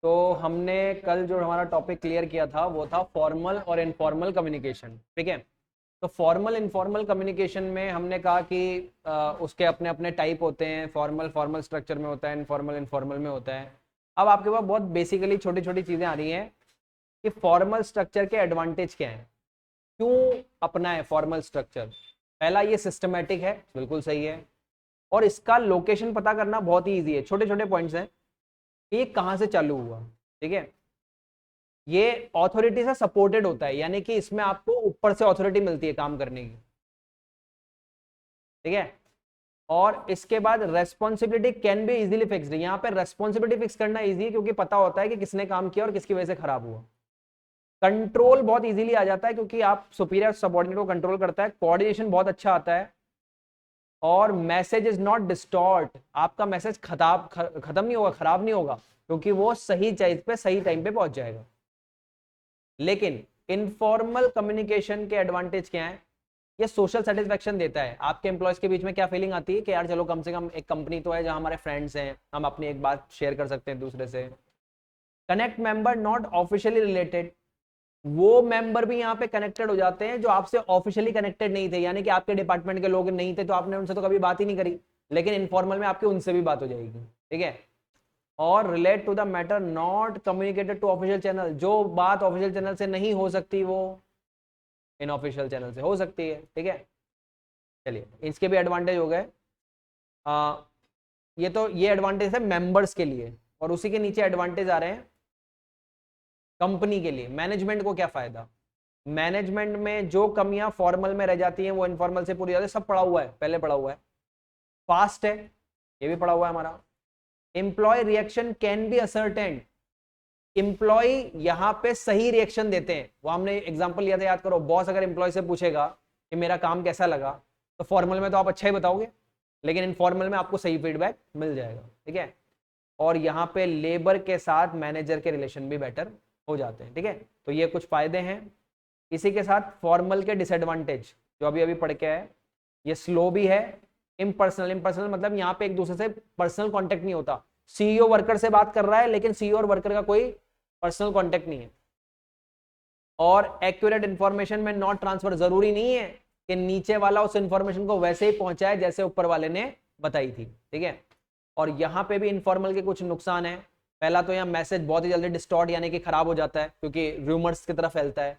तो हमने कल जो हमारा टॉपिक क्लियर किया था वो था फॉर्मल और इनफॉर्मल कम्युनिकेशन। ठीक है, तो फॉर्मल इनफॉर्मल कम्युनिकेशन में हमने कहा कि उसके अपने अपने टाइप होते हैं। फॉर्मल फॉर्मल स्ट्रक्चर में होता है, इनफॉर्मल इनफॉर्मल में होता है। अब आपके पास बहुत बेसिकली छोटी छोटी चीज़ें आ रही हैं कि फॉर्मल स्ट्रक्चर के एडवांटेज क्या हैं, क्यों अपना है फॉर्मल स्ट्रक्चर। पहला, ये सिस्टमेटिक है, बिल्कुल सही है। और इसका लोकेशन पता करना बहुत ही ईजी है, छोटे छोटे पॉइंट्स हैं कि ये कहाँ से चालू हुआ। ठीक है, ये अथॉरिटी से सपोर्टेड होता है, यानी कि इसमें आपको ऊपर से अथॉरिटी मिलती है काम करने की। ठीक है, और इसके बाद responsibility can be easily fixed. यहाँ पे रेस्पॉन्सिबिलिटी फिक्स करना इजी है क्योंकि पता होता है कि किसने काम किया और किसकी वजह से खराब हुआ। कंट्रोल बहुत इजीली आ जाता है क्योंकि आप सुपीरियर सबऑर्डिनेट को कंट्रोल करता है। कोऑर्डिनेशन बहुत अच्छा आता है। और मैसेज इज नॉट डिस्टॉर्ट, आपका मैसेज खत्म नहीं होगा, खराब नहीं होगा, क्योंकि वो सही चीज पे सही टाइम पे पहुंच जाएगा। लेकिन इनफॉर्मल कम्युनिकेशन के एडवांटेज क्या है? ये सोशल सेटिस्फेक्शन देता है। आपके एम्प्लॉयज के बीच में क्या फीलिंग आती है कि यार चलो कम से कम एक कंपनी तो है जहां हमारे फ्रेंड्स हैं, हम अपनी एक बात शेयर कर सकते हैं दूसरे से। Connect member not officially related, वो मेंबर भी यहाँ पे कनेक्टेड हो जाते हैं जो आपसे ऑफिशियली कनेक्टेड नहीं थे, यानी कि आपके डिपार्टमेंट के लोग नहीं थे तो आपने उनसे तो कभी बात ही नहीं करी, लेकिन इनफॉर्मल में आपकी उनसे भी बात हो जाएगी। ठीक है, और relate to the matter not communicated to official channel, जो बात ऑफिशियल चैनल से नहीं हो सकती वो इनऑफिशियल चैनल से हो सकती है। ठीक है, चलिए इसके भी एडवांटेज हो गए। ये एडवांटेज है मेंबर्स के लिए, और उसी के नीचे एडवांटेज आ रहे हैं कंपनी के लिए। मैनेजमेंट को क्या फायदा? मैनेजमेंट में जो कमियां फॉर्मल में रह जाती हैं वो इनफॉर्मल से पूरी जाती है। सब पढ़ा हुआ है, पहले पढ़ा हुआ है। फास्ट है, ये भी पढ़ा हुआ है हमारा। Employ reaction can be ascertain, employ यहां पे सही रिएक्शन देते हैं। वो हमने एग्जांपल लिया था, याद करो। बॉस अगर एम्प्लॉय से पूछेगा कि मेरा काम कैसा लगा, तो फॉर्मल में तो आप अच्छा ही बताओगे, लेकिन इनफॉर्मल में आपको सही फीडबैक मिल जाएगा। ठीक है, और यहाँ पे लेबर के साथ मैनेजर के रिलेशन भी बेटर हो जाते हैं। ठीक है, तो ये कुछ फायदे हैं। इसी के साथ फॉर्मल के डिसएडवांटेज जो अभी अभी पढ़ के आए, ये स्लो भी है, इम्पर्सनल। इम्पर्सनल मतलब यहाँ पे एक दूसरे से पर्सनल कांटेक्ट नहीं होता। सीईओ वर्कर से बात कर रहा है लेकिन सीईओ और वर्कर का कोई पर्सनल कांटेक्ट नहीं है। और एक्यूरेट इंफॉर्मेशन में नॉट ट्रांसफर, जरूरी नहीं है कि नीचे वाला उस इंफॉर्मेशन को वैसे ही पहुंचाए जैसे ऊपर वाले ने बताई थी। ठीक है, और यहाँ पे भी इनफॉर्मल के कुछ नुकसान है। पहला तो यहाँ मैसेज बहुत ही जल्दी डिस्टॉर्ट यानी कि खराब हो जाता है क्योंकि रूमर्स की तरफ फैलता है।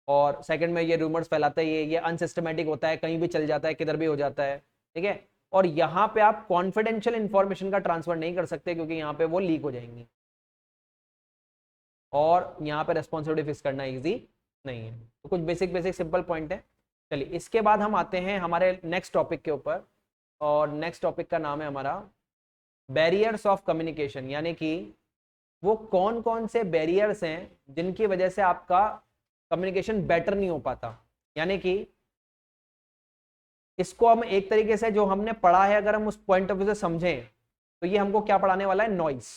और सेकंड में ये रूमर्स फैलाता है, ये अनसिस्टमेटिक होता है, कहीं भी चल जाता है, किधर भी हो जाता है। ठीक है, और यहाँ पे आप कॉन्फिडेंशियल इंफॉर्मेशन का ट्रांसफर नहीं कर सकते क्योंकि यहाँ पे वो लीक हो जाएंगी। और यहाँ पे रेस्पॉन्सिबिलिटी फिक्स करना इजी नहीं है। तो कुछ बेसिक बेसिक सिंपल पॉइंट है। चलिए इसके बाद हम आते हैं हमारे नेक्स्ट टॉपिक के ऊपर, और नेक्स्ट टॉपिक का नाम है हमारा बैरियर्स ऑफ कम्युनिकेशन, यानी कि वो कौन कौन से बैरियर्स हैं जिनकी वजह से आपका कम्युनिकेशन बेटर नहीं हो पाता। यानी कि इसको हम एक तरीके से जो हमने पढ़ा है अगर हम उस पॉइंट ऑफ व्यू से समझें तो ये हमको क्या पढ़ाने वाला है? नॉइस।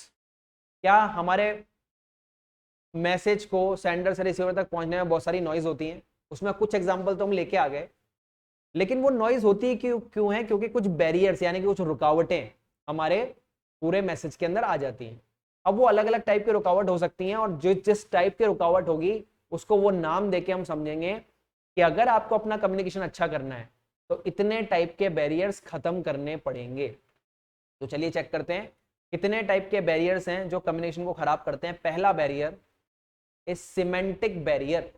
क्या हमारे मैसेज को सेंडर से रिसीवर तक पहुंचने में बहुत सारी नॉइज होती हैं, उसमें कुछ एग्जांपल तो हम लेके आ गए, लेकिन वो नॉइज होती क्यों है? क्योंकि कुछ बैरियर्स यानी कि कुछ रुकावटें हमारे पूरे मैसेज के अंदर आ जाती हैं। अब वो अलग अलग टाइप की रुकावट हो सकती हैं, और जिस टाइप की रुकावट होगी उसको वो नाम देके हम समझेंगे कि अगर आपको अपना कम्युनिकेशन अच्छा करना है तो इतने टाइप के बैरियर्स खत्म करने पड़ेंगे। तो चलिए चेक करते हैं कितने टाइप के बैरियर्स हैं जो कम्युनिकेशन को खराब करते हैं। पहला बैरियर इज सिमेंटिक बैरियर।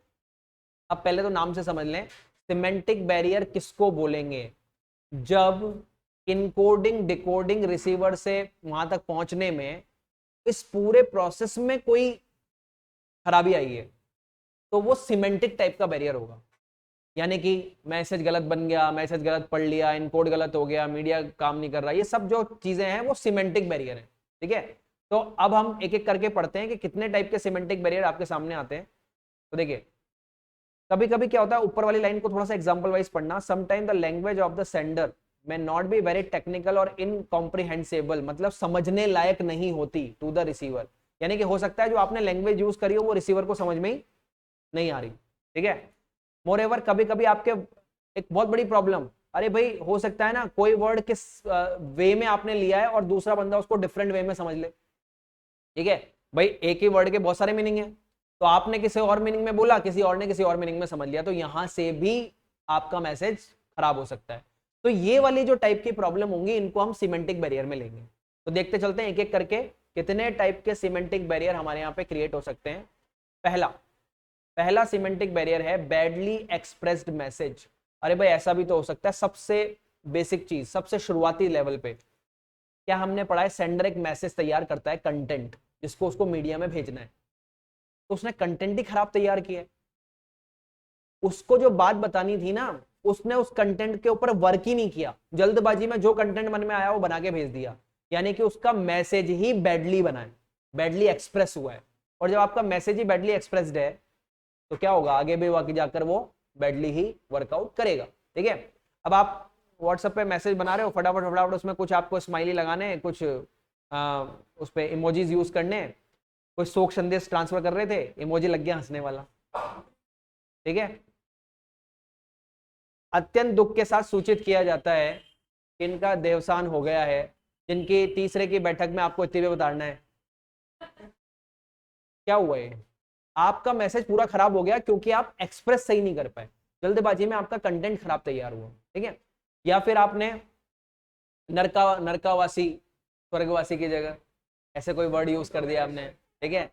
अब पहले तो नाम से समझ लें, सिमेंटिक बैरियर किसको बोलेंगे? जब इनकोडिंग डिकोडिंग रिसीवर से वहां तक पहुंचने में इस पूरे प्रोसेस में कोई खराबी आई है तो वो सिमेंटिक टाइप का बैरियर होगा। यानी कि मैसेज गलत बन गया, मैसेज गलत पढ़ लिया, इनकोड गलत हो गया, मीडिया काम नहीं कर रहा, ये सब जो चीजें हैं वो सिमेंटिक बैरियर है। ठीक है, तो अब हम एक एक करके पढ़ते हैं कि कितने टाइप के सिमेंटिक बैरियर आपके सामने आते हैं। तो देखिए, कभी कभी क्या होता है, ऊपर वाली लाइन को थोड़ा सा एग्जांपल वाइज पढ़ना। Sometime the language of the sender may not be very technical और incomprehensible, मतलब समझने लायक नहीं होती टू द रिसीवर। यानी कि हो सकता है जो आपने लैंग्वेज यूज करी हो वो रिसीवर को समझ में ही नहीं आ रही। ठीक है, मोर एवर कभी कभी आपके एक बहुत बड़ी प्रॉब्लम, अरे भाई हो सकता है ना कोई वर्ड किस वे में आपने लिया है और दूसरा बंदा उसको डिफरेंट वे में समझ ले। ठीक है, भाई एक ही वर्ड के बहुत सारे मीनिंग है, तो आपने किसी और मीनिंग में बोला, किसी और ने किसी और मीनिंग में समझ लिया, तो यहां से भी आपका मैसेज खराब हो सकता है। तो ये वाली जो टाइप की प्रॉब्लम होंगी इनको हम सिमेंटिक बैरियर में लेंगे। तो देखते चलते हैं एक एक करके कितने टाइप के सिमेंटिक बैरियर हमारे यहाँ पे क्रिएट हो सकते हैं। पहला सिमेंटिक बैरियर है बैडली एक्सप्रेस्ड मैसेज। अरे भाई ऐसा भी तो हो सकता है, सबसे बेसिक चीज, सबसे शुरुआती लेवल पे क्या हमने पढ़ा है, सेंडर एक मैसेज तैयार करता है कंटेंट, जिसको उसको मीडिया में भेजना है, तो उसने कंटेंट ही खराब तैयार किया है। उसको जो बात बतानी थी ना, उसने उस कंटेंट के ऊपर वर्क ही नहीं किया, जल्दबाजी में जो कंटेंट मन में आया वो बना के भेज दिया, यानी कि उसका मैसेज ही बैडली बना है, बैडली एक्सप्रेस हुआ है। और जब आपका मैसेज ही बैडली एक्सप्रेस्ड है तो क्या होगा, आगे भी आगे जाकर वो बैडली ही वर्कआउट करेगा। ठीक है, अब आप व्हाट्सएप पे मैसेज बना रहे हो, फटाफट फटाफट उसमें कुछ आपको स्माइली लगाने हैं, कुछ उस पर इमोजीज यूज करने हैं, कुछ शोक संदेश ट्रांसफर कर रहे थे, इमोजी लग गया हंसने वाला। ठीक है, अत्यंत दुख के साथ सूचित किया जाता है कि इनका देवसान हो गया है, जिनकी तीसरे की बैठक में आपको इतने उतारना है। क्या हुआ है, आपका मैसेज पूरा खराब हो गया क्योंकि आप एक्सप्रेस सही नहीं कर पाए, जल्दबाजी में आपका कंटेंट खराब तैयार हुआ। ठीक है, या फिर आपने नरकावासी स्वर्गवासी की जगह ऐसे कोई वर्ड यूज कर दिया आपने। ठीक है,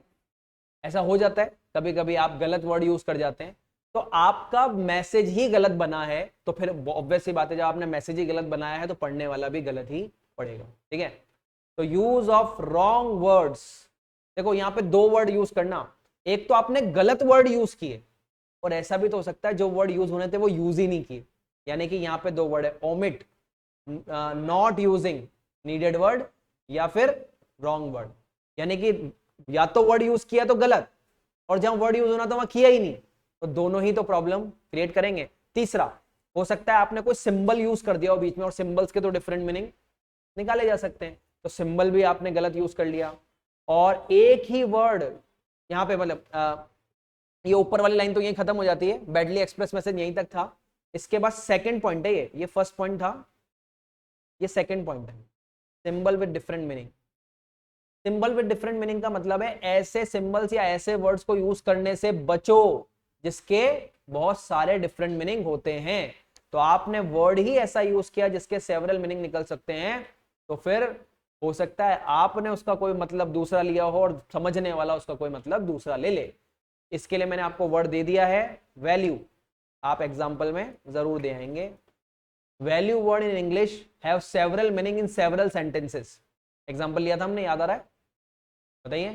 ऐसा हो जाता है, कभी कभी आप गलत वर्ड यूज कर जाते हैं, तो आपका मैसेज ही गलत बना है, तो फिर ऑब्वियस सी बात है, जब आपने मैसेज ही गलत बनाया है तो पढ़ने वाला भी गलत ही पढ़ेगा। ठीक है, तो यूज ऑफ रॉन्ग वर्ड्स, देखो यहाँ पे दो वर्ड यूज करना, एक तो आपने गलत वर्ड यूज किए, और ऐसा भी तो हो सकता है जो वर्ड यूज होने थे वो यूज ही नहीं किए, यानी कि यहाँ पे दो वर्ड है, omit, not using needed word, या फिर रॉन्ग वर्ड, यानी कि या तो वर्ड यूज किया तो गलत, और जहां वर्ड यूज होना तो वहां किया ही नहीं, तो दोनों ही तो प्रॉब्लम क्रिएट करेंगे। तीसरा हो सकता है आपने कोई सिंबल यूज कर दिया हो बीच में, और सिंबल्स के तो डिफरेंट मीनिंग निकाले जा सकते हैं, तो सिंबल भी आपने गलत यूज कर लिया। और एक ही वर्ड यहाँ पे, मतलब ये ऊपर वाली लाइन तो यही खत्म हो जाती है, बैडली एक्सप्रेस मैसेज यहीं तक था। इसके बाद सेकंड पॉइंट है, ये फर्स्ट पॉइंट था, ये सेकंड पॉइंट है, symbol with different meaning. Symbol with different meaning का मतलब है ऐसे सिंबल्स या ऐसे वर्ड्स को यूज करने से बचो जिसके बहुत सारे डिफरेंट मीनिंग होते हैं। तो आपने वर्ड ही ऐसा यूज किया जिसके सेवरल मीनिंग निकल सकते हैं, तो फिर हो सकता है आपने उसका कोई मतलब दूसरा लिया हो और समझने वाला उसका कोई मतलब दूसरा ले ले। इसके लिए मैंने आपको वर्ड दे दिया है वैल्यू, आप एग्जाम्पल में जरूर दे आएंगे। Value word in English have several meaning in several sentences. Example लिया था हमने, याद आ रहा है, बताइए।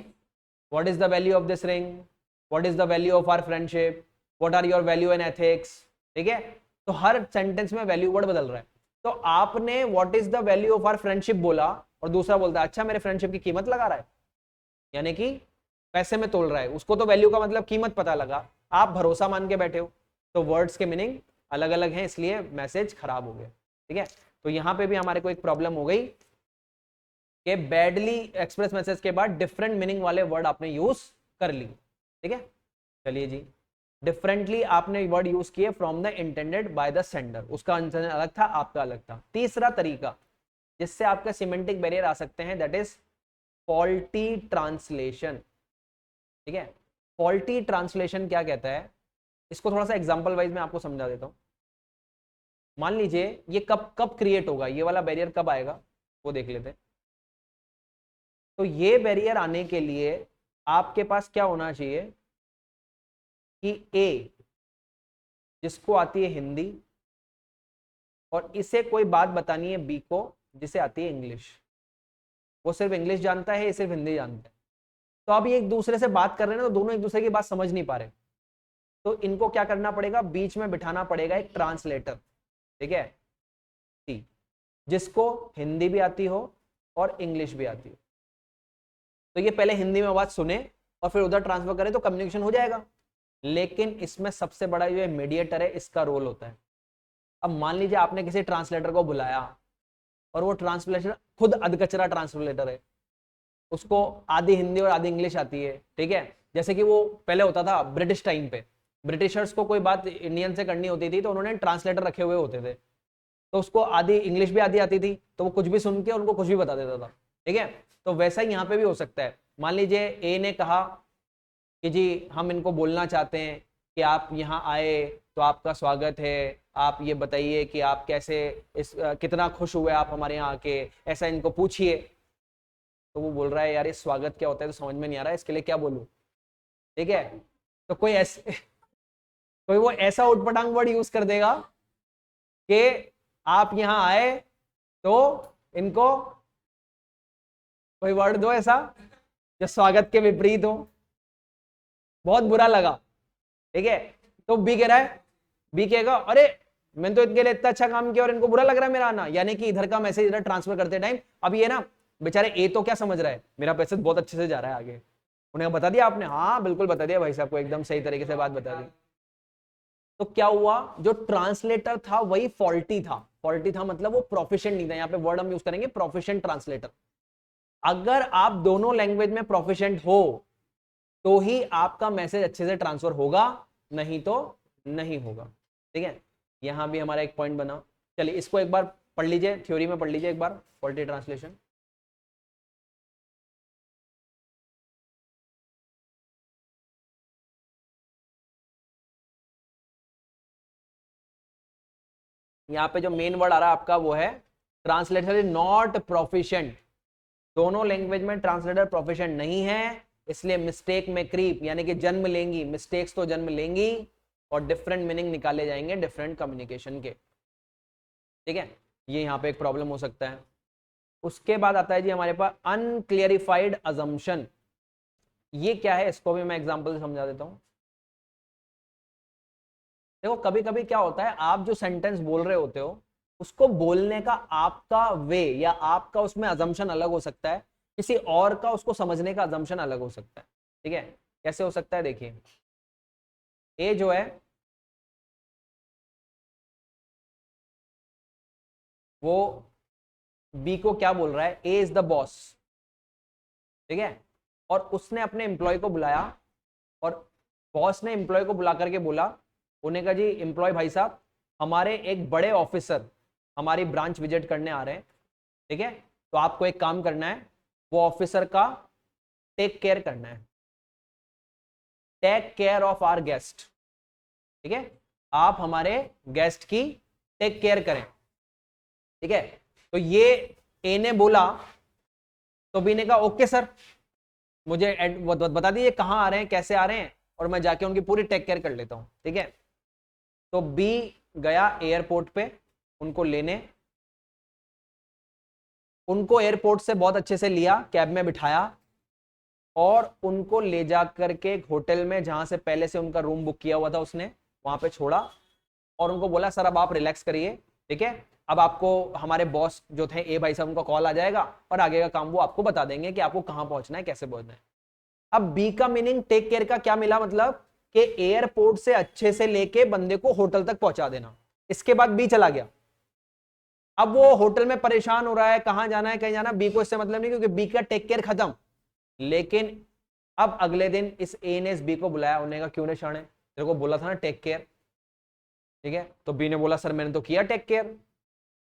What is the value of this ring, what is the value of our friendship, what are your value in ethics. ठीक है, तो हर सेंटेंस में वैल्यू वर्ड बदल रहा है। तो आपने what is the value of our friendship बोला, और दूसरा बोलता है अच्छा मेरे फ्रेंडशिप की कीमत लगा रहा है, यानी कि पैसे में तोल रहा है, उसको तो वैल्यू का मतलब कीमत पता लगा, आप भरोसा मान के बैठे हो। तो वर्ड्स के मीनिंग अलग अलग हैं, इसलिए मैसेज खराब हो गया। ठीक है, तो यहां पे भी हमारे को एक प्रॉब्लम हो गई कि बैडली एक्सप्रेस मैसेज के बाद डिफरेंट मीनिंग वाले वर्ड आपने यूज कर ली। ठीक है, चलिए जी, डिफरेंटली आपने वर्ड यूज किए from the intended by the sender, उसका इंटेंशन अलग था, आपका अलग था। तीसरा तरीका जिससे आपका सिमेंटिक बैरियर आ सकते हैं, दैट इज फॉल्टी ट्रांसलेशन। ठीक है, फॉल्टी ट्रांसलेशन क्या कहता है, इसको थोड़ा सा एग्जांपल वाइज मैं आपको समझा देता हूं। मान लीजिए ये कब कब क्रिएट होगा, ये वाला बैरियर कब आएगा वो देख लेते हैं। तो ये बैरियर आने के लिए आपके पास क्या होना चाहिए कि ए जिसको आती है हिंदी, और इसे कोई बात बतानी है बी को जिसे आती है इंग्लिश, वो सिर्फ इंग्लिश जानता है, ये सिर्फ हिंदी जानता है। तो अब ये एक दूसरे से बात कर रहे हैं ना, तो दोनों एक दूसरे की बात समझ नहीं पा रहे, तो इनको क्या करना पड़ेगा, बीच में बिठाना पड़ेगा एक ट्रांसलेटर। ठीक है, सी जिसको हिंदी भी आती हो और इंग्लिश भी आती हो, तो ये पहले हिंदी में बात सुने और फिर उधर ट्रांसफर करे तो कम्युनिकेशन हो जाएगा। लेकिन इसमें सबसे बड़ा जो मीडिएटर है, इसका रोल होता है। अब मान लीजिए आपने किसी ट्रांसलेटर को बुलाया और वो ट्रांसलेटर खुद अधकचरा ट्रांसलेटर है, उसको आधी हिंदी और आधी इंग्लिश आती है। ठीक है, जैसे कि वो पहले होता था ब्रिटिश टाइम पे, ब्रिटिशर्स को कोई बात इंडियन से करनी होती थी तो उन्होंने ट्रांसलेटर रखे हुए होते थे, तो उसको आधी इंग्लिश भी आधी आती थी, तो वो कुछ भी सुन के उनको कुछ भी बता देता था। ठीक है। तो वैसा ही यहाँ पे भी हो सकता है। मान लीजिए ए ने कहा कि जी हम इनको बोलना चाहते हैं कि आप यहाँ आए तो आपका स्वागत है, आप ये बताइए कि आप कैसे कितना खुश हुए आप हमारे यहाँ आके, ऐसा इनको पूछिए। तो वो बोल रहा है यार ये स्वागत क्या होता है तो समझ में नहीं आ रहा है, इसके लिए क्या बोलूं। ठीक है। तो कोई ऐसे कोई वो ऐसा उटपटांग वर्ड यूज कर देगा कि आप यहाँ आए तो इनको कोई वर्ड दो ऐसा जो स्वागत के विपरीत हो। बहुत बुरा लगा। ठीक है। तो बी कह रहा है, बी कहेगा अरे मैंने तो इनके लिए इतना अच्छा काम किया और इनको बुरा लग रहा है मेरा आना। यानी कि इधर का मैसेज इधर ट्रांसफर करते टाइम अब ये ना बेचारे ए तो क्या समझ रहा है मेरा पैसे बहुत अच्छे से जा रहा है आगे। उन्हें बता दिया आपने, हाँ बिल्कुल बता दिया भाई साहब को, एकदम सही तरीके से बात बता दी। तो क्या हुआ, जो ट्रांसलेटर था वही फॉल्टी था। फॉल्टी था मतलब वो प्रोफिशिएंट नहीं था। यहाँ पे वर्ड हम यूज करेंगे प्रोफिशिएंट ट्रांसलेटर। अगर आप दोनों लैंग्वेज में प्रोफिशिएंट हो तो ही आपका मैसेज अच्छे से ट्रांसफर होगा, नहीं तो नहीं होगा। ठीक है। यहां भी हमारा एक पॉइंट बना। चलिए इसको एक बार पढ़ लीजिए, थ्योरी में पढ़ लीजिए एक बार फॉल्टी ट्रांसलेशन। यहाँ पे जो मेन वर्ड आ रहा है आपका वो है ट्रांसलेटर इज नॉट प्रोफिशिएंट। दोनों लैंग्वेज में ट्रांसलेटर प्रोफिशिएंट नहीं है, इसलिए मिस्टेक में क्रीप यानी कि जन्म लेंगी, मिस्टेक्स तो जन्म लेंगी और डिफरेंट मीनिंग निकाले जाएंगे डिफरेंट कम्युनिकेशन के। ठीक है। ये यहाँ पे एक प्रॉब्लम हो सकता है। उसके बाद आता है जी हमारे पास अनक्लियरिफाइड अजम्पशन। ये क्या है इसको भी मैं एग्जांपल से समझा देता हूं। देखो कभी कभी क्या होता है, आप जो सेंटेंस बोल रहे होते हो उसको बोलने का आपका वे या आपका उसमें अजम्पशन अलग हो सकता है, किसी और का उसको समझने का अजम्पशन अलग हो सकता है। ठीक है। कैसे हो सकता है देखिए, ए जो है वो बी को क्या बोल रहा है, ए इज द बॉस। ठीक है। और उसने अपने एम्प्लॉय को बुलाया और बॉस ने एम्प्लॉय को बुला करके बोला, उन्हें कहा जी एम्प्लॉय भाई साहब हमारे एक बड़े ऑफिसर हमारी ब्रांच विजिट करने आ रहे हैं। ठीक है। तो आपको एक काम करना है, वो ऑफिसर का टेक केयर करना है, take care of our guest. ठीक है। आप हमारे गेस्ट की टेक केयर करें। ठीक है। तो ये ए ने बोला तो बी ने कहा ओके सर, मुझे बता दीजिए कहाँ आ रहे हैं कैसे आ रहे हैं और मैं जाके उनकी पूरी टेक केयर कर लेता हूं। ठीक है। तो बी गया एयरपोर्ट पे उनको लेने, उनको एयरपोर्ट से बहुत अच्छे से लिया, कैब में बिठाया और उनको ले जा करके एक होटल में जहां से पहले से उनका रूम बुक किया हुआ था उसने वहां पे छोड़ा और उनको बोला सर अब आप रिलैक्स करिए। ठीक है। अब आपको हमारे बॉस जो थे ए भाई साहब उनका कॉल आ जाएगा और आगे का काम वो आपको बता देंगे कि आपको कहां पहुंचना है कैसे पहुंचना है। अब बी का मीनिंग टेक केयर का क्या मिला, मतलब कि एयरपोर्ट से अच्छे से लेके बंदे को होटल तक पहुंचा देना। इसके बाद बी चला गया, अब वो होटल में परेशान हो रहा है कहां जाना है कहीं जाना, बी को इससे मतलब नहीं क्योंकि बी का टेक केयर खत्म। लेकिन अब अगले दिन इस ए ने इस बी को बुलाया, उन्होंने कहा क्यों रे शाणे तेरे को बोला था ना टेक केयर। ठीक है। तो बी ने बोला सर मैंने तो किया टेक केयर।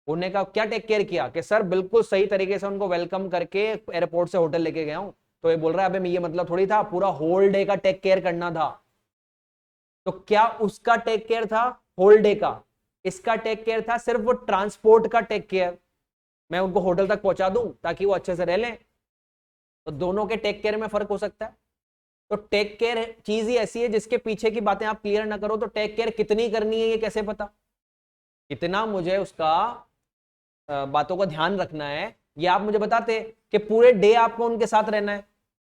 उन्होंने कहा क्या टेक केयर किया, कि सर बिल्कुल सही तरीके से उनको वेलकम करके एयरपोर्ट से होटल लेके गया हूं। तो ये बोल रहा है अबे ये मतलब थोड़ी था पूरा होल डे का टेक केयर करना था। तो क्या उसका टेक केयर था होल डे का, इसका टेक केयर था सिर्फ वो ट्रांसपोर्ट का टेक केयर, मैं उनको होटल तक पहुंचा दूं ताकि वो अच्छे से रह लें। तो दोनों के टेक केयर में फर्क हो सकता है। तो टेक केयर चीज ही ऐसी है जिसके पीछे की बातें आप क्लियर ना करो तो टेक केयर कितनी करनी है ये कैसे पता, कितना मुझे उसका बातों का ध्यान रखना है ये आप मुझे बताते कि पूरे डे आपको उनके साथ रहना है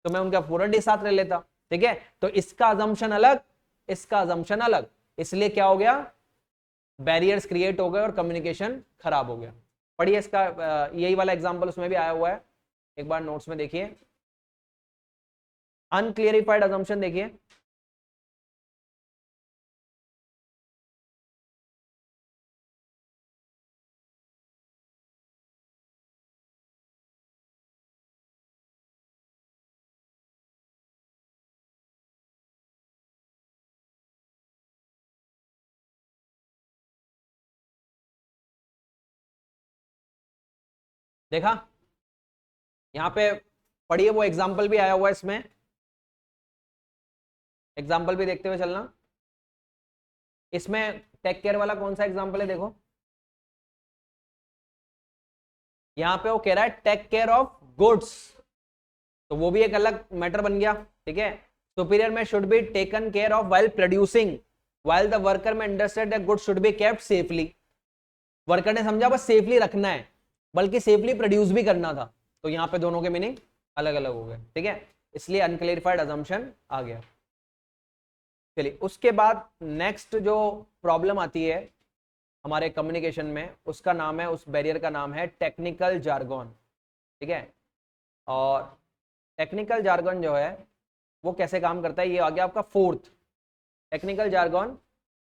तो मैं उनका पूरा डे साथ रह लेता। ठीक है। तो इसका अजम्पशन अलग, इसका अजम्पशन अलग, इसलिए क्या हो गया, बैरियर्स क्रिएट हो गए और कम्युनिकेशन खराब हो गया। पढ़िए इसका यही वाला एग्जांपल उसमें भी आया हुआ है, एक बार नोट्स में देखिए। अनक्लियरिफाइड अजम्पशन देखिए, देखा यहाँ पे पढ़िए, वो एग्जाम्पल भी आया हुआ है इसमें, एग्जाम्पल भी देखते हुए चलना। इसमें टेक केयर वाला कौन सा एग्जाम्पल है देखो, यहाँ पे वो कह रहा है टेक केयर ऑफ गुड्स, तो वो भी एक अलग मैटर बन गया। ठीक है, सुपीरियर में should be taken care of while producing, while the worker में understand that goods should be kept safely. Worker ने समझा बस सेफली रखना है, बल्कि सेफली प्रोड्यूस भी करना था। तो यहाँ पे दोनों के मीनिंग अलग अलग हो गए। ठीक है, इसलिए अनक्लेरिफाइड अजम्पशन आ गया। चलिए, उसके बाद नेक्स्ट जो प्रॉब्लम आती है हमारे कम्युनिकेशन में, उसका नाम है, उस बैरियर का नाम है टेक्निकल जार्गन। ठीक है, और टेक्निकल जार्गन जो है वो कैसे काम करता है, ये आ गया आपका fourth. Technical jargon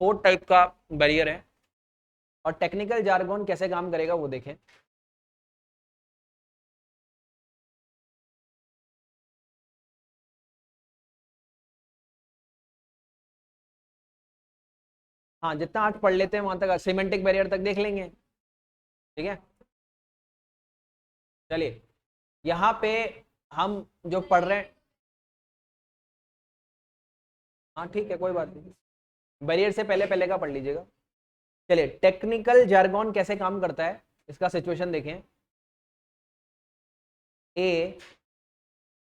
fourth type का बैरियर है, और टेक्निकल जार्गन कैसे काम करेगा वो देखें। हाँ, जितना आज पढ़ लेते हैं वहां तक, सिमेंटिक बैरियर तक देख लेंगे। ठीक है, चलिए यहाँ पे हम जो पढ़ रहे हैं, हाँ ठीक है कोई बात नहीं, बैरियर से पहले पहले का पढ़ लीजिएगा। चलिए, टेक्निकल जार्गन कैसे काम करता है, इसका सिचुएशन देखें। ए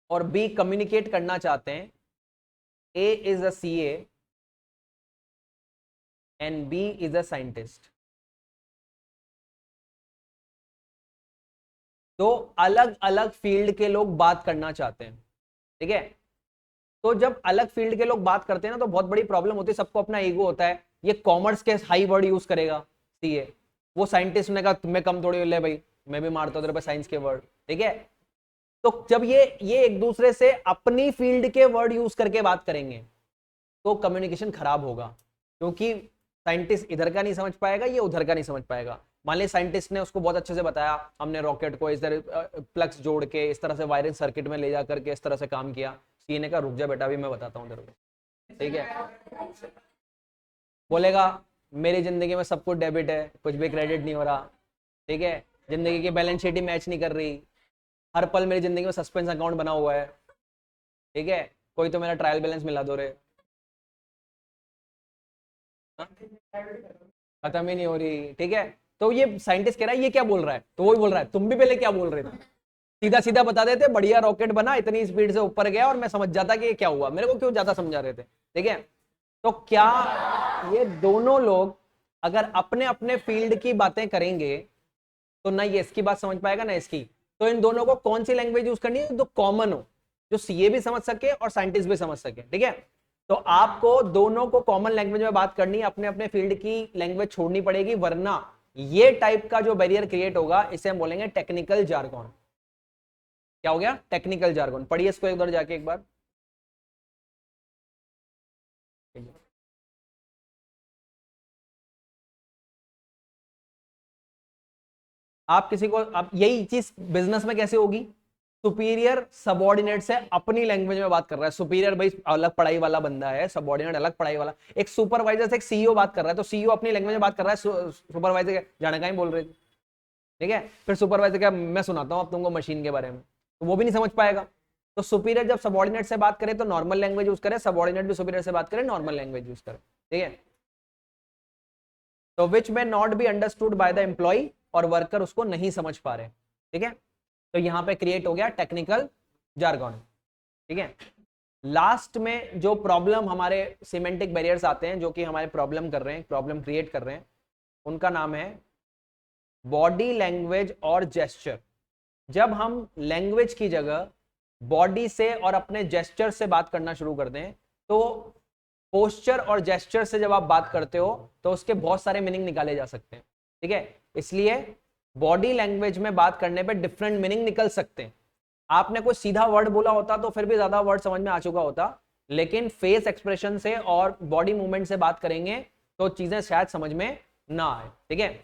और बी कम्युनिकेट करना चाहते हैं। A is a CA and B is a scientist. तो अलग अलग फील्ड के लोग बात करना चाहते हैं। ठीक है, तो जब अलग फील्ड के लोग बात करते हैं ना, तो बहुत बड़ी प्रॉब्लम होती है, सबको अपना ईगो होता है। ये कॉमर्स के हाई वर्ड यूज करेगा सीए, वो साइंटिस्ट ने कहा तुम्हें कम थोड़ी ले भाई, मैं भी मारता हूं तेरे पे साइंस के वर्ड। ठीक है, तो जब ये एक दूसरे से अपनी फील्ड के वर्ड यूज करके बात करेंगे तो कम्युनिकेशन खराब होगा, क्योंकि साइंटिस्ट इधर का नहीं समझ पाएगा, ये उधर का नहीं समझ पाएगा। मान लीजिए साइंटिस्ट ने उसको बहुत अच्छे से बताया, हमने रॉकेट को इस तरह प्लग्स जोड़ के इस तरह से वायरिंग सर्किट में ले जा करके इस तरह से काम किया। सीए ने कहा रुक जा बेटा, अभी मैं बताता हूँ तेरे को। ठीक है, बोलेगा मेरी जिंदगी में सब कुछ डेबिट है, कुछ भी क्रेडिट नहीं हो रहा। ठीक है, जिंदगी की बैलेंस शीट ही मैच नहीं कर रही, हर पल मेरी जिंदगी में सस्पेंस अकाउंट बना हुआ है। ठीक है, कोई तो मेरा ट्रायल बैलेंस मिला दो रे, खत्म ही नहीं हो रही। ठीक है, तो ये साइंटिस्ट कह रहा है ये क्या बोल रहा है, तो वही बोल रहा है तुम भी पहले क्या बोल रहे थे, सीधा सीधा बता देते, बढ़िया रॉकेट बना, इतनी स्पीड से ऊपर गया और मैं समझ जाता कि ये क्या हुआ, मेरे को क्यों ज्यादा समझा रहे थे। ठीक है, तो क्या ये दोनों लोग अगर अपने अपने फील्ड की बातें करेंगे तो ना ये इसकी बात समझ पाएगा ना इसकी, तो इन दोनों को कौन सी लैंग्वेज यूज करनी है जो कॉमन हो, जो सीए भी समझ सके और साइंटिस्ट भी समझ सके। ठीक है, तो आपको दोनों को कॉमन लैंग्वेज में बात करनी है, अपने अपने फील्ड की लैंग्वेज छोड़नी पड़ेगी, वरना ये टाइप का जो बैरियर क्रिएट होगा इसे हम बोलेंगे टेक्निकल जार्गन। क्या हो गया, टेक्निकल जार्गन। पढ़िए इसको एक बार जाके एक बार। आप किसी को, आप यही चीज बिजनेस में कैसे होगी, सुपीरियर सबॉर्डिनेट से अपनी लैंग्वेज में बात कर रहा है, सुपीरियर भाई अलग पढ़ाई वाला बंदा है, सबॉर्डिनेट अलग पढ़ाई वाला, एक सुपरवाइजर से एक सीईओ बात कर रहा है, तो सीईओ अपनी लैंग्वेज में बात कर रहा है, सुपरवाइजर जाने का ही बोल रहे थे। ठीक है, फिर सुपरवाइजर क्या मैं सुनाता हूँ अब तुमको मशीन के बारे में, तो वो भी नहीं समझ पाएगा। तो सुपीरियर जब सबॉर्डिनेट से बात करे तो नॉर्मल लैंग्वेज यूज करे, सबॉर्डिनेट भी सुपीरियर से बात करे नॉर्मल लैंग्वेज यूज करे। ठीक है, तो विच में not be understood by the employ, और वर्कर उसको नहीं समझ पा रहे। ठीक है, तो यहां पे क्रिएट हो गया टेक्निकल जार्गन। ठीक है, लास्ट में जो प्रॉब्लम हमारे सिमेंटिक बैरियर्स आते हैं, जो कि हमारे प्रॉब्लम कर रहे हैं, प्रॉब्लम क्रिएट कर रहे हैं, उनका नाम है बॉडी लैंग्वेज और जेस्चर। जब हम लैंग्वेज की जगह बॉडी से और अपने जेस्चर से बात करना शुरू कर दें, तो पोस्चर और जेस्चर से जब आप बात करते हो तो उसके बहुत सारे मीनिंग निकाले जा सकते हैं। ठीक है, इसलिए बॉडी लैंग्वेज में बात करने पे डिफरेंट मीनिंग निकल सकते हैं। आपने कोई सीधा वर्ड बोला होता तो फिर भी ज्यादा वर्ड समझ में आ चुका होता, लेकिन फेस एक्सप्रेशन से और बॉडी मूवमेंट से बात करेंगे तो चीजें शायद समझ में ना आए। ठीक है,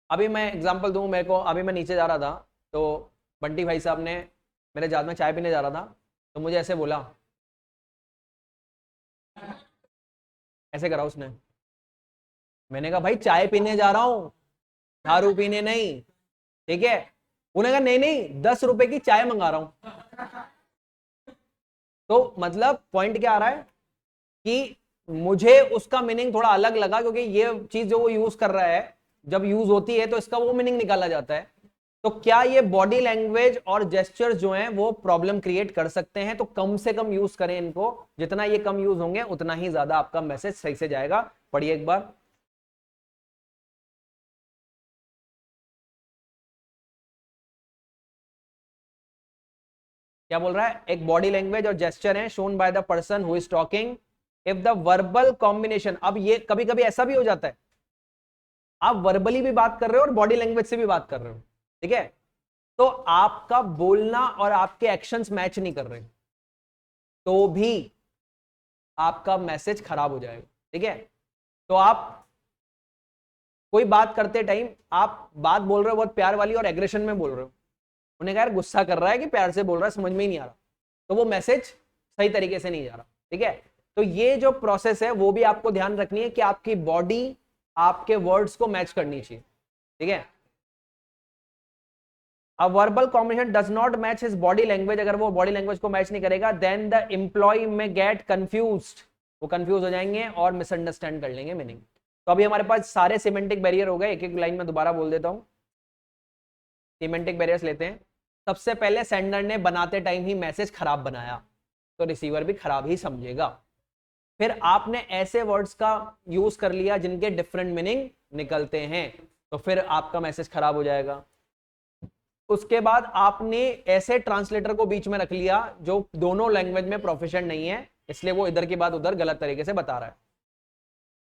अभी मैं एग्जांपल दूं, मेरे को अभी मैं नीचे जा रहा था तो बंटी भाई साहब ने मेरे जात में चाय पीने जा रहा था, तो मुझे ऐसे बोला, ऐसे करा उसने। मैंने कहा भाई चाय पीने जा रहा हूं, दारू पीने नहीं। ठीक है, उन्होंने कहा नहीं नहीं 10 रुपए की चाय मंगा रहा हूं। तो मतलब पॉइंट क्या आ रहा है कि मुझे उसका मीनिंग थोड़ा अलग लगा, क्योंकि ये चीज जो वो यूज कर रहा है जब यूज होती है तो इसका वो मीनिंग निकाला जाता है। तो क्या ये बॉडी लैंग्वेज और जेस्चर जो हैं वो प्रॉब्लम क्रिएट कर सकते हैं? तो कम से कम यूज करें इनको, जितना ये कम यूज होंगे उतना ही ज्यादा आपका मैसेज सही से जाएगा। पढ़िए एक बार। क्या बोल रहा है? एक बॉडी लैंग्वेज और जेस्चर है shown by the person who is talking if the verbal combination. अब ये कभी कभी ऐसा भी हो जाता है, आप वर्बली भी बात कर रहे हो और बॉडी लैंग्वेज से भी बात कर रहे हो, ठीक है, तो आपका बोलना और आपके एक्शंस मैच नहीं कर रहे, तो भी आपका मैसेज खराब हो जाएगा, ठीक है। तो आप कोई बात करते टाइम आप बात बोल रहे हो बहुत प्यार वाली और एग्रेशन में बोल रहे हो, उन्हें कहा यार गुस्सा कर रहा है कि प्यार से बोल रहा है, समझ में ही नहीं आ रहा, तो वो मैसेज सही तरीके से नहीं जा रहा, ठीक है। तो ये जो प्रोसेस है वो भी आपको ध्यान रखनी है कि आपकी बॉडी आपके वर्ड्स को मैच करनी चाहिए, ठीक है। A verbal combination does not match his body language, अगर वो बॉडी लैंग्वेज को मैच नहीं करेगा, then the employee may get confused, वो कंफ्यूज हो जाएंगे और मिसअंडरस्टैंड कर लेंगे मीनिंग। तो अभी हमारे पास सारे सिमेंटिक बैरियर हो गए, एक एक लाइन में दोबारा बोल देता हूं। सिमेंटिक बैरियर्स लेते हैं। सबसे पहले सेंडर ने बनाते टाइम ही मैसेज खराब बनाया तो रिसीवर भी खराब ही समझेगा। फिर आपने ऐसे वर्ड्स का यूज कर लिया जिनके डिफरेंट मीनिंग निकलते हैं, तो फिर आपका मैसेज खराब हो जाएगा। उसके बाद आपने ऐसे ट्रांसलेटर को बीच में रख लिया जो दोनों लैंग्वेज में प्रोफिशिएंट नहीं है, इसलिए वो इधर की बात उधर गलत तरीके से बता रहा है।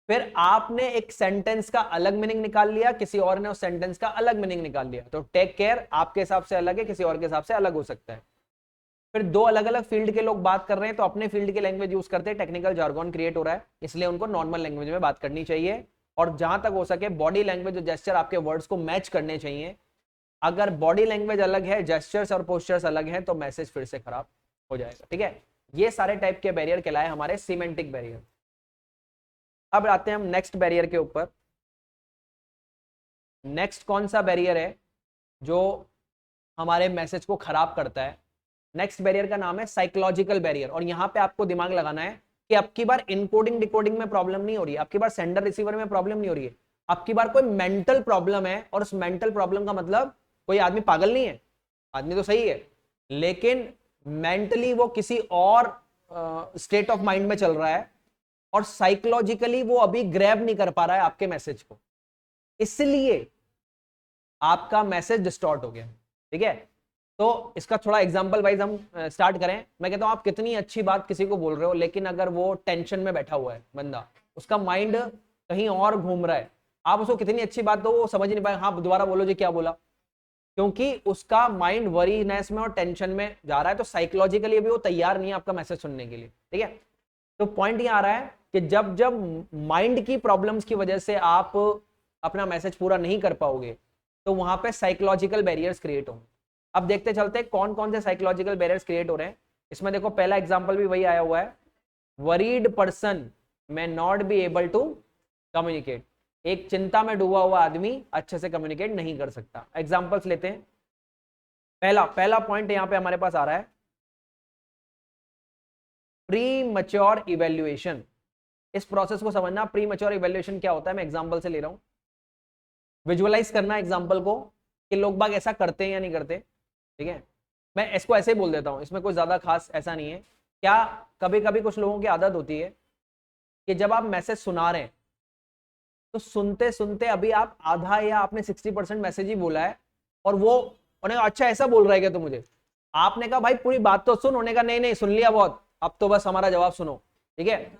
फिर आपने एक सेंटेंस का अलग मीनिंग निकाल लिया, किसी और ने उस सेंटेंस का अलग मीनिंग निकाल लिया, तो टेक केयर, आपके हिसाब से अलग है, किसी और के हिसाब से अलग हो सकता है। फिर दो अलग अलग फील्ड के लोग बात कर रहे हैं तो अपने फील्ड की लैंग्वेज यूज करते हैं, टेक्निकल जार्गन क्रिएट हो रहा है, इसलिए उनको नॉर्मल लैंग्वेज में बात करनी चाहिए। और जहां तक हो सके बॉडी लैंग्वेज और जेस्चर आपके वर्ड्स को मैच करने चाहिए। अगर बॉडी लैंग्वेज अलग है, जेस्चर्स और पोस्चर्स अलग हैं, तो मैसेज फिर से खराब हो जाएगा, ठीक है। ये सारे टाइप के बैरियर कहलाए हमारे सीमेंटिक बैरियर। अब आते हैं हम नेक्स्ट बैरियर के ऊपर। नेक्स्ट कौन सा बैरियर है जो हमारे मैसेज को खराब करता है? नेक्स्ट बैरियर का नाम है साइकोलॉजिकल बैरियर। और यहां पे आपको दिमाग लगाना है कि अब की बार इनकोडिंग डिकोडिंग में प्रॉब्लम नहीं हो रही है, अब की बार सेंडर रिसीवर में प्रॉब्लम नहीं हो रही है, अब की बार कोई मेंटल प्रॉब्लम है। और उस मेंटल प्रॉब्लम का मतलब कोई आदमी पागल नहीं है, आदमी तो सही है, लेकिन मेंटली वो किसी और स्टेट ऑफ माइंड में चल रहा है और साइकोलॉजिकली वो अभी ग्रैब नहीं कर पा रहा है आपके मैसेज को, इसलिए आपका मैसेज डिस्टॉर्ट हो गया, ठीक है। तो इसका थोड़ा एग्जांपल वाइज हम स्टार्ट करें। मैं कहता हूं आप कितनी अच्छी बात किसी को बोल रहे हो, लेकिन अगर वो टेंशन में बैठा हुआ है बंदा, उसका माइंड कहीं और घूम रहा है, आप उसको कितनी अच्छी बात दो वो समझ नहीं पाए, हाँ दोबारा बोलो जी क्या बोला, क्योंकि उसका माइंड वरीनेस में और टेंशन में जा रहा है, तो साइकोलॉजिकली भी वो तैयार नहीं है आपका मैसेज सुनने के लिए, ठीक है। तो पॉइंट ये आ रहा है कि जब जब माइंड की प्रॉब्लम्स की वजह से आप अपना मैसेज पूरा नहीं कर पाओगे, तो वहां पे साइकोलॉजिकल बैरियर्स क्रिएट होंगे। अब देखते चलते कौन कौन से साइकोलॉजिकल बैरियर्स क्रिएट हो रहे हैं। इसमें देखो पहला एग्जांपल भी वही आया हुआ है, worried person may not be able to communicate. एक चिंता में डूबा हुआ आदमी अच्छे से कम्युनिकेट नहीं कर सकता। एग्जांपल्स लेते हैं। पहला पॉइंट यहां पे हमारे पास आ रहा है प्री मैच्योर इवेल्युएशन। इस प्रोसेस को समझना, प्री मैच्योर इवेल्युएशन क्या होता है, मैं एग्जांपल से ले रहा हूं, विजुअलाइज करना एग्जांपल को कि लोग बाग ऐसा करते हैं या नहीं करते, ठीक है। मैं इसको ऐसे ही बोल देता हूं, इसमें कोई ज्यादा खास ऐसा नहीं है। क्या कभी कभी कुछ लोगों की आदत होती है कि जब आप मैसेज सुना रहे हैं तो सुनते सुनते अभी आप आधा या आपने 60% मैसेज ही बोला है और वो उन्हें अच्छा ऐसा बोल रहा है क्या तो मुझे, आपने कहा भाई पूरी बात तो सुन, उन्होंने कहा नहीं नहीं सुन लिया बहुत, अब तो बस हमारा जवाब सुनो, ठीक है।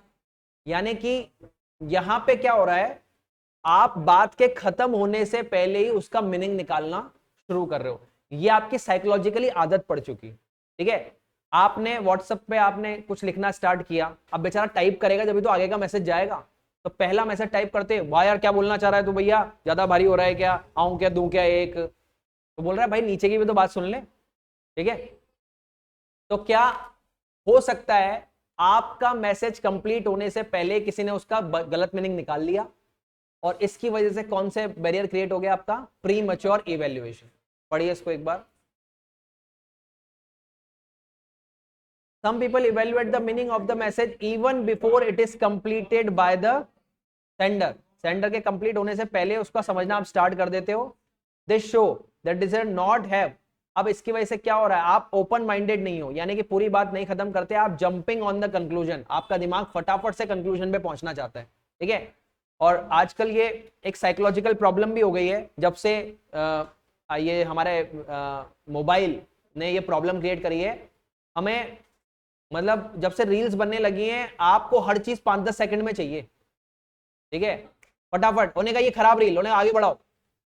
यानी कि यहां पे क्या हो रहा है, आप बात के खत्म होने से पहले ही उसका मीनिंग निकालना शुरू कर रहे हो, ये आपकी साइकोलॉजिकली आदत पड़ चुकी है, ठीक है। आपने व्हाट्सएप पे आपने कुछ लिखना स्टार्ट किया, अब बेचारा टाइप करेगा जब तो आगे का मैसेज जाएगा, तो पहला मैसेज टाइप करते वाह यार क्या बोलना चाह रहा है तू भैया, ज्यादा भारी हो रहा है क्या, आऊं क्या दूं क्या एक, तो बोल रहा है भाई नीचे की भी तो बात सुन ले, ठीक है। तो क्या हो सकता है आपका मैसेज कंप्लीट होने से पहले किसी ने उसका गलत मीनिंग निकाल लिया और इसकी वजह से कौन से बैरियर क्रिएट हो गया आपका, प्री मैच्योर इवैल्यूएशन। पढ़िए इसको एक बार। Some people evaluate the meaning of the message even before it is completed by the sender. Sender के कंप्लीट होने से पहले उसका समझना आप स्टार्ट कर देते हो। This show that this does not have। अब इसकी वजह से क्या हो रहा है, आप ओपन माइंडेड नहीं हो, यानी कि पूरी बात नहीं खत्म करते, आप जंपिंग ऑन द कंक्लूजन, आपका दिमाग फटाफट से कंक्लूजन पे पहुंचना चाहता है, ठीक है। और आजकल ये एक साइकोलॉजिकल प्रॉब्लम भी हो गई है, जब से ये हमारे मोबाइल ने ये प्रॉब्लम क्रिएट करी है हमें, मतलब जब से रील्स बनने लगी हैं आपको हर चीज 5-10 सेकंड में चाहिए, ठीक है, फटाफट होने का, ये खराब रील होने का, आगे बढ़ाओ।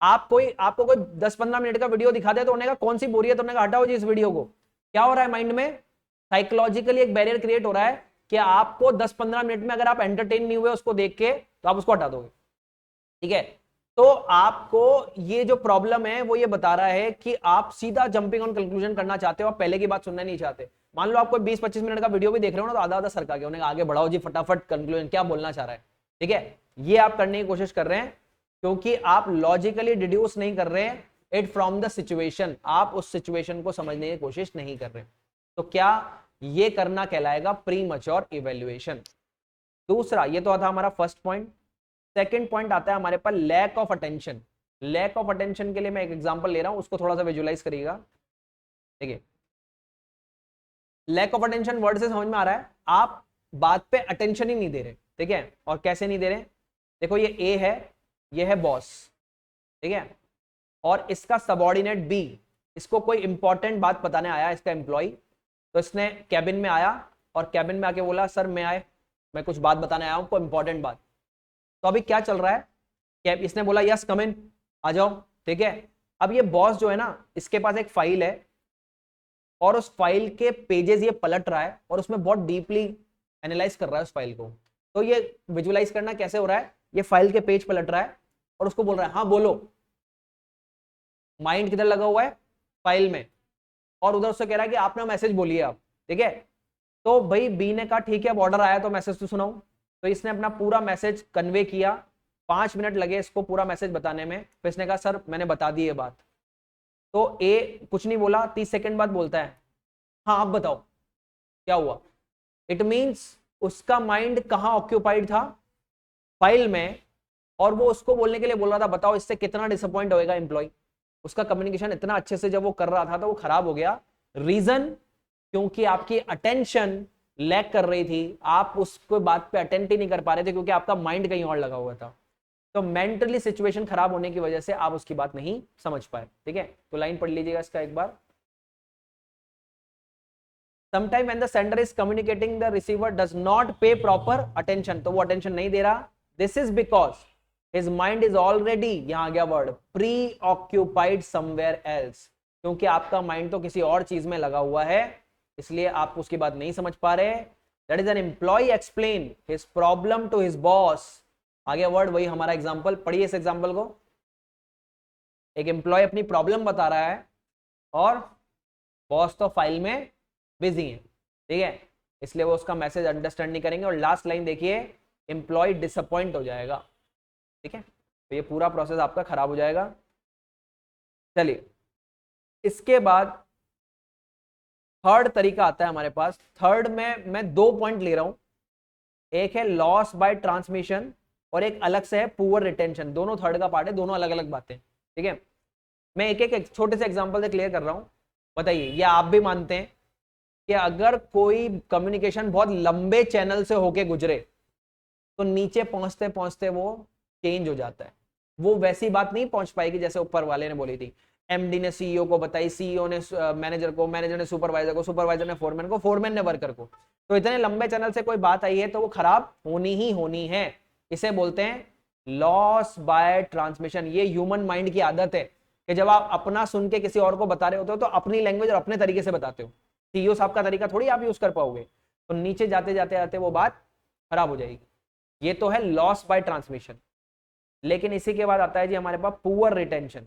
आपको कोई 10-15 मिनट का वीडियो दिखा दे तो होने का कौन सी बोरियत, होने का हटाओ जी इस वीडियो को। क्या हो रहा है माइंड में, साइकोलॉजिकली एक बैरियर क्रिएट हो रहा है कि आपको 10-15 मिनट में अगर आप एंटरटेन नहीं हुए उसको देख के तो आप उसको हटा दोगे, ठीक है। तो आपको ये जो प्रॉब्लम है वो ये बता रहा है कि आप सीधा जंपिंग ऑन कंक्लूजन करना चाहते हो, आप पहले की बात सुनना नहीं चाहते। मान लो आप कोई 20-25 मिनट का वीडियो भी देख रहे हो ना, तो आधा आधा सरका के आगे बढ़ाओ जी, फटाफट कंक्लूजन क्या बोलना चाह रहा है, ठीक है। ये आप करने की कोशिश कर रहे हैं क्योंकि आप लॉजिकली डिड्यूस नहीं कर रहे हैं इट फ्रॉम द सिचुएशन, आप उस सिचुएशन को समझने की कोशिश नहीं कर रहे। तो क्या ये करना कहलाएगा प्री मैच्योर इवैल्यूएशन। दूसरा, ये तो था हमारा फर्स्ट पॉइंट। सेकंड पॉइंट आता है हमारे पास lack of attention. Lack of attention के लिए मैं एक एग्जांपल ले रहा हूं, उसको थोड़ा सा विजुअलाइज करिएगा, ठीक है। लैक ऑफ अटेंशन वर्ड से समझ में आ रहा है, आप बात पे अटेंशन ही नहीं दे रहे, ठीक है। और कैसे नहीं दे रहे, देखो ये ए है, ये है बॉस, ठीक है, और इसका सबऑर्डिनेट बी, इसको कोई इंपॉर्टेंट बात बताने आया इसका एम्प्लॉय, तो इसने कैबिन में आया और कैबिन में आके बोला सर मैं कुछ बात बताने आया हूं, कोई इंपॉर्टेंट बात। तो अभी क्या चल रहा है, इसने बोला यस कम इन, आ जाओ, ठीक है। अब ये बॉस जो है ना, इसके पास एक फाइल है और उस फाइल के पेजेस ये पलट रहा है और उसमें बहुत डीपली एनालाइज कर रहा है उस फाइल को। तो ये विजुअलाइज करना कैसे हो रहा है, ये फाइल के पेज पलट रहा है और उसको बोल रहा है हाँ बोलो, माइंड किधर लगा हुआ है, फाइल में, और उधर उससे कह रहा है कि आपने मैसेज बोलिए आप, ठीक है। तो भाई बी ने कहा ठीक है अब ऑर्डर आया तो मैसेज तो सुनाऊं, तो इसने अपना पूरा मैसेज कन्वे किया, 5 मिनट लगे इसको पूरा मैसेज बताने में, फिर इसने कहा सर मैंने बता दी ये बात। तो ए कुछ नहीं बोला, 30 सेकंड बाद बोलता है हाँ आप बताओ क्या हुआ। इट मींस उसका माइंड कहां ऑक्यूपाइड था, फाइल में, और वो उसको बोलने के लिए बोल रहा था बताओ इससे कितना डिसअपॉइंट होएगा एम्प्लॉय। उसका कम्युनिकेशन इतना अच्छे से जब वो कर रहा था तो वो खराब हो गया। रीजन, क्योंकि आपकी अटेंशन लैक कर रही थी, आप उसको बात पे अटेंड ही नहीं कर पा रहे थे क्योंकि आपका माइंड कहीं और लगा हुआ था। तो मेंटली सिचुएशन खराब होने की वजह से आप उसकी बात नहीं समझ पाए, ठीक है। तो लाइन पढ़ लीजिएगा इसका एक बार। Sometime when the sender is communicating, the receiver does not pay proper attention, तो वो अटेंशन नहीं दे रहा। This is because his mind is already, यहां आ गया वर्ड, preoccupied somewhere else, क्योंकि आपका माइंड तो किसी और चीज में लगा हुआ है, इसलिए आप उसकी बात नहीं समझ पा रहे। That is an employee explain his problem to his boss, आ गया वर्ड, वही हमारा एग्जाम्पल, पढ़िए इस एग्जाम्पल को। एक एम्प्लॉय अपनी प्रॉब्लम बता रहा है और बॉस तो फाइल में बिजी है, ठीक है, इसलिए वो उसका मैसेज अंडरस्टैंड नहीं करेंगे। और लास्ट लाइन देखिए, एम्प्लॉय डिसअपॉइंट हो जाएगा, ठीक है। तो ये पूरा प्रोसेस आपका खराब हो जाएगा। चलिए इसके बाद थर्ड तरीका आता है हमारे पास। थर्ड में मैं 2 पॉइंट ले रहा हूं, एक है लॉस बाय ट्रांसमिशन और एक अलग से है पुअर रिटेंशन। दोनों थर्ड का पार्ट है, दोनों अलग अलग बातें, ठीक है। मैं एक छोटे से एग्जांपल से क्लियर कर रहा हूं। बताइए, ये आप भी मानते हैं कि अगर कोई कम्युनिकेशन बहुत लंबे चैनल से होके गुजरे तो नीचे पहुंचते पहुंचते वो चेंज हो जाता है, वो वैसी बात नहीं पहुंच पाएगी जैसे ऊपर वाले ने बोली थी। एमडी ने सीईओ को बताई, सीईओ ने मैनेजर को, मैनेजर ने सुपरवाइजर को, सुपरवाइजर ने फोरमैन को, फोरमैन ने वर्कर को। तो इतने लंबे चैनल से कोई बात आई है तो वो खराब होनी ही होनी है। इसे बोलते हैं लॉस बाय ट्रांसमिशन। ये ह्यूमन माइंड की आदत है कि जब आप अपना सुन के किसी और को बता रहे होते हो तो अपनी लैंग्वेज और अपने तरीके से बताते हो। सीईओ साहब का तरीका थोड़ी आप यूज कर पाओगे, तो नीचे जाते जाते जाते वो बात खराब हो जाएगी। ये तो है लॉस बाय ट्रांसमिशन। लेकिन इसी के बाद आता है जी हमारे पास पुअर रिटेंशन।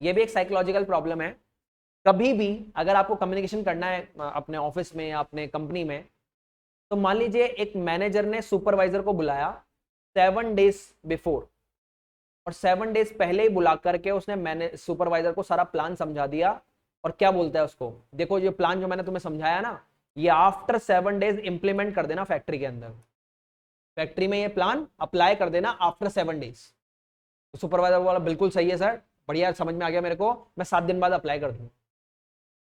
ये भी एक साइकोलॉजिकल प्रॉब्लम है। कभी भी अगर आपको कम्युनिकेशन करना है अपने ऑफिस में या अपने कंपनी में, तो मान लीजिए एक मैनेजर ने सुपरवाइजर को बुलाया 7 days बिफोर, और 7 डेज पहले ही बुला करके उसने मैंने सुपरवाइजर को सारा प्लान समझा दिया। और क्या बोलता है उसको, देखो ये प्लान जो मैंने तुम्हें समझाया ना, ये आफ्टर 7 डेज इंप्लीमेंट कर देना फैक्ट्री के अंदर, फैक्ट्री में ये प्लान अप्लाई कर देना आफ्टर 7 डेज। तो सुपरवाइजर बोला बिल्कुल सही है सर, बढ़िया, समझ में आ गया मेरे को, मैं 7 दिन बाद अप्लाई कर दूंगा।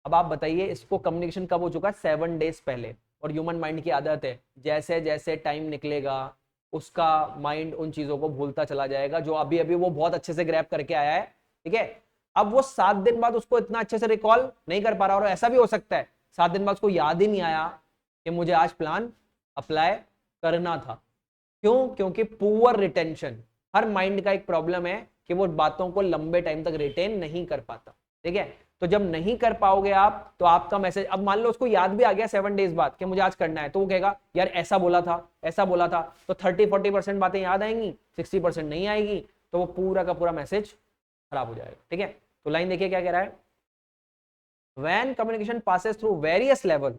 अब आप बताइए इसको कम्युनिकेशन कब हो चुका, 7 डेज पहले। और ह्यूमन माइंड की आदत है, जैसे जैसे टाइम निकलेगा उसका माइंड उन चीजों को भूलता चला जाएगा जो अभी अभी वो बहुत अच्छे से ग्रैब करके आया है, ठीक है। अब वो 7 दिन बाद उसको इतना अच्छे से रिकॉल नहीं कर पा रहा, और ऐसा भी हो सकता है 7 दिन बाद उसको याद ही नहीं आया कि मुझे आज प्लान अप्लाई करना था। क्यों? क्योंकि पुअर रिटेंशन, हर माइंड का एक प्रॉब्लम है कि वो बातों को लंबे टाइम तक रिटेन नहीं कर पाता, ठीक है। तो जब नहीं कर पाओगे आप, तो आपका मैसेज, अब मान लो उसको याद भी आ गया 7 डेज बाद कि मुझे आज करना है, तो वो कहेगा यार ऐसा बोला था, ऐसा बोला था, तो 30-40% बातें याद आएंगी, 60% नहीं आएगी, तो वो पूरा का पूरा मैसेज खराब हो जाएगा, ठीक है। तो लाइन देखिए क्या कह रहा है, when communication passes through various level,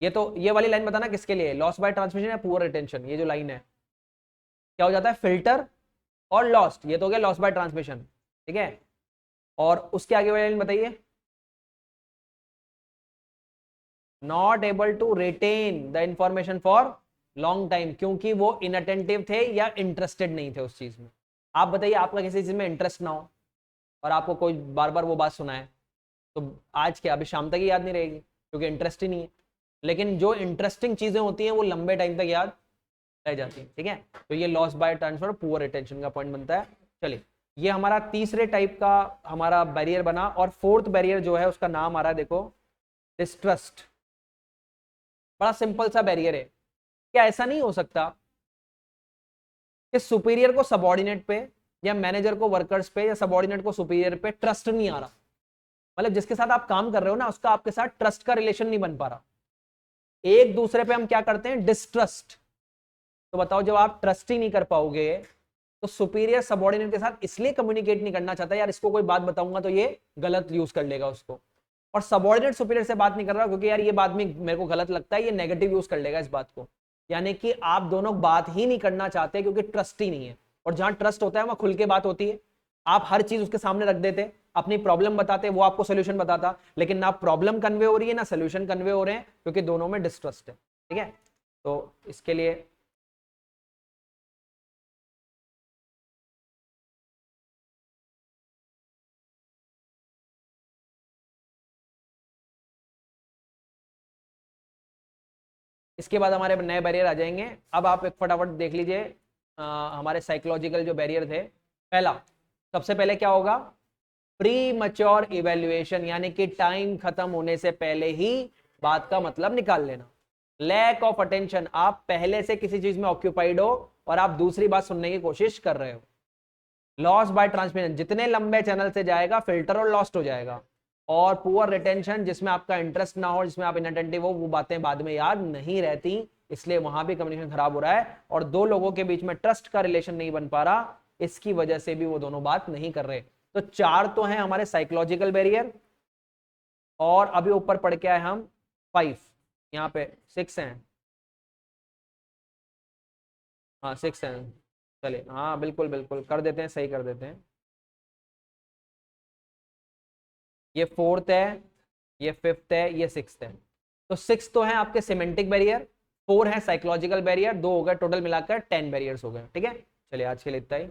ये वाली लाइन बताना किसके लिए, लॉस बाय ट्रांसमिशन या पुअर रिटेंशन, ये जो लाइन है क्या हो जाता है, फिल्टर और लॉस्ट, ये तो हो गया लॉस बाय ट्रांसमिशन, ठीक है। और उसके आगे वाली लाइन बताइए, not able to retain the information for long time, क्योंकि वो इनअटेंटिव थे या इंटरेस्टेड नहीं थे उस चीज में। आप बताइए आपका किसी चीज में इंटरेस्ट ना हो और आपको कोई बार बार वो बात सुनाए, तो आज क्या, अभी शाम तक ही याद नहीं रहेगी क्योंकि इंटरेस्ट ही नहीं है। लेकिन जो इंटरेस्टिंग चीजें होती हैं वो लंबे टाइम तक याद रह जाती है, ठीक है। तो ये loss by transfer poor retention का पॉइंट बनता है। चलिए, ये हमारा तीसरे टाइप का हमारा बैरियर बना। और फोर्थ बैरियर जो है उसका नाम आ रहा है, देखो, डिस्ट्रस्ट। बड़ा सिंपल सा बैरियर है। क्या ऐसा नहीं हो सकता कि सुपीरियर को सबऑर्डिनेट पे, या मैनेजर को वर्कर्स पे, या सबऑर्डिनेट को सुपीरियर पे ट्रस्ट नहीं आ रहा, मतलब जिसके साथ आप काम कर रहे हो ना उसका आपके साथ ट्रस्ट का रिलेशन नहीं बन पा रहा, एक दूसरे पे हम क्या करते हैं, डिस्ट्रस्ट। तो बताओ जब आप ट्रस्ट ही नहीं कर पाओगे तो सुपीरियर सबऑर्डिनेट के साथ इसलिए कम्युनिकेट नहीं करना चाहता, यार इसको कोई बात बताऊंगा तो ये गलत यूज कर लेगा उसको। और सबऑर्डिनेट सुपीरियर से बात नहीं कर रहा क्योंकि यार ये बात में मेरे को गलत लगता है, ये नेगेटिव यूज कर लेगा इस बात को। यानी कि आप दोनों बात ही नहीं करना चाहते क्योंकि ट्रस्ट ही नहीं है। और जहां ट्रस्ट होता है वहां खुल के बात होती है, आप हर चीज उसके सामने रख देते, अपनी प्रॉब्लम बताते, वो आपको सोल्यूशन बताता, लेकिन ना प्रॉब्लम कन्वे हो रही है ना सोल्यूशन कन्वे हो रहे हैं क्योंकि दोनों में डिस्ट्रस्ट है, ठीक है। तो इसके लिए इसके बाद हमारे नए बैरियर आ जाएंगे। अब आप एक फटाफट देख लीजिए हमारे साइकोलॉजिकल जो बैरियर थे। पहला, सबसे पहले क्या होगा, प्री मच्योर इवेल्युएशन, यानी कि टाइम खत्म होने से पहले ही बात का मतलब निकाल लेना। लैक ऑफ अटेंशन, आप पहले से किसी चीज में ऑक्यूपाइड हो और आप दूसरी बात सुनने की कोशिश कर रहे हो। लॉस बाय ट्रांसमिशन, जितने लंबे चैनल से जाएगा फिल्टर और लॉस्ट हो जाएगा। और पुअर रिटेंशन, जिसमें आपका इंटरेस्ट ना हो, जिसमें आप इनअटेंटिव हो, वो बातें बाद में याद नहीं रहती, इसलिए वहां भी कम्युनिकेशन खराब हो रहा है। और दो लोगों के बीच में ट्रस्ट का रिलेशन नहीं बन पा रहा, इसकी वजह से भी वो दोनों बात नहीं कर रहे। तो 4 तो हैं हमारे साइकोलॉजिकल बैरियर, और अभी ऊपर पढ़ के आए हम 5, यहाँ पे 6 हैं। हाँ 6 हैं, चलिए, हाँ बिल्कुल बिल्कुल कर देते हैं, सही कर देते हैं। ये 4th है, ये 5th है, ये 6th है। तो 6 तो है आपके सिमेंटिक बैरियर, 4 है साइकोलॉजिकल बैरियर, 2 हो गए, टोटल मिलाकर 10 बैरियर्स हो गए, ठीक है। चलिए आज के लिए इतना ही।